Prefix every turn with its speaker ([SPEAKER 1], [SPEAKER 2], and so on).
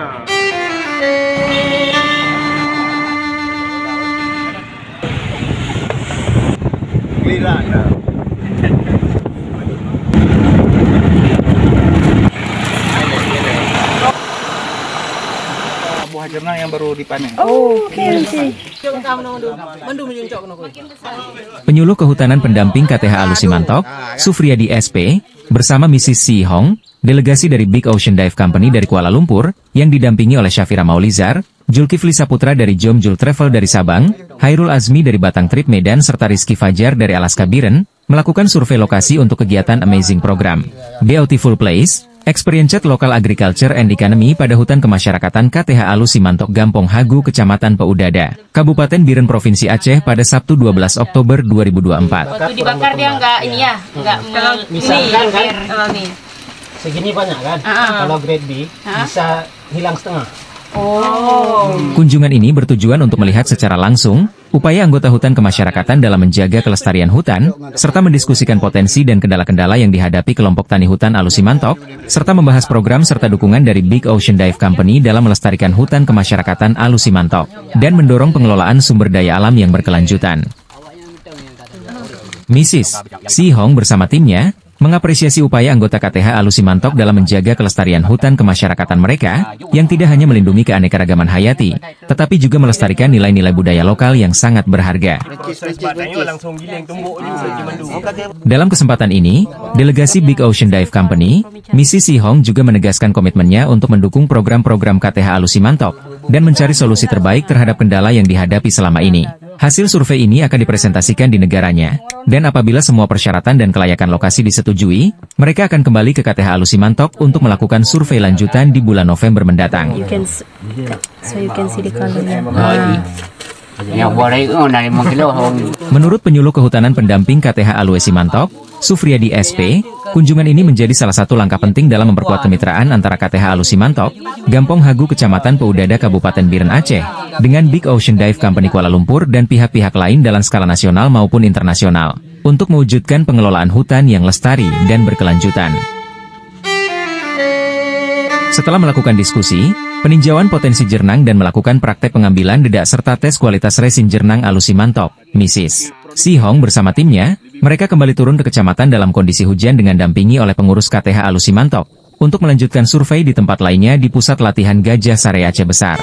[SPEAKER 1] Gila ya. Buah jernang yang baru dipanen.
[SPEAKER 2] Oke.
[SPEAKER 3] Penyuluh Kehutanan Pendamping KTH Alusi Mantok, Sufriadi SP, bersama Mrs. Si Hong, delegasi dari Big Ocean Dive Company dari Kuala Lumpur, yang didampingi oleh Syafira Maulizar, Julkifli Saputra dari Jomjul Travel dari Sabang, Hairul Azmi dari Batang Trip Medan serta Rizky Fajar dari Alaska Biren, melakukan survei lokasi untuk kegiatan Amazing Program Beautiful Place, Experienced Local Agriculture and Economy pada hutan kemasyarakatan KTH Alusi Mantok Gampong Hagu Kecamatan Peudada, Kabupaten Biren Provinsi Aceh pada Sabtu 12 Oktober 2024.
[SPEAKER 4] Waktu dibakar dia nggak ini ya, nggak
[SPEAKER 5] kalau misalkan kan
[SPEAKER 4] nih.
[SPEAKER 5] Segini banyak kan, kalau grade B bisa hilang setengah.
[SPEAKER 3] Kunjungan ini bertujuan untuk melihat secara langsung upaya anggota hutan kemasyarakatan dalam menjaga kelestarian hutan, serta mendiskusikan potensi dan kendala-kendala yang dihadapi kelompok tani hutan Alusi Mantok, serta membahas program serta dukungan dari Big Ocean Dive Company dalam melestarikan hutan kemasyarakatan Alusi Mantok, dan mendorong pengelolaan sumber daya alam yang berkelanjutan. Mrs. Si Hong bersama timnya mengapresiasi upaya anggota KTH Alusi Mantok dalam menjaga kelestarian hutan kemasyarakatan mereka, yang tidak hanya melindungi keanekaragaman hayati, tetapi juga melestarikan nilai-nilai budaya lokal yang sangat berharga. Dalam kesempatan ini, delegasi Big Ocean Dive Company, Mrs. Si Hong juga menegaskan komitmennya untuk mendukung program-program KTH Alusi Mantok, dan mencari solusi terbaik terhadap kendala yang dihadapi selama ini. Hasil survei ini akan dipresentasikan di negaranya, dan apabila semua persyaratan dan kelayakan lokasi disetujui, mereka akan kembali ke KTH Alusi Mantok untuk melakukan survei lanjutan di bulan November mendatang. Menurut penyuluh Kehutanan Pendamping KTH Alusi Mantok, Sufriadi SP, kunjungan ini menjadi salah satu langkah penting dalam memperkuat kemitraan antara KTH Alusi Mantok, Gampong Hagu Kecamatan Peudada Kabupaten Biren Aceh, dengan Big Ocean Dive Company Kuala Lumpur dan pihak-pihak lain dalam skala nasional maupun internasional, untuk mewujudkan pengelolaan hutan yang lestari dan berkelanjutan. Setelah melakukan diskusi, peninjauan potensi jernang dan melakukan praktek pengambilan dedak serta tes kualitas resin jernang Alusi Mantok, Mrs. Si Hong bersama timnya, mereka kembali turun ke kecamatan dalam kondisi hujan dengan dampingi oleh pengurus KTH Alusi Mantok, untuk melanjutkan survei di tempat lainnya di Pusat Latihan Gajah Sare Aceh Besar.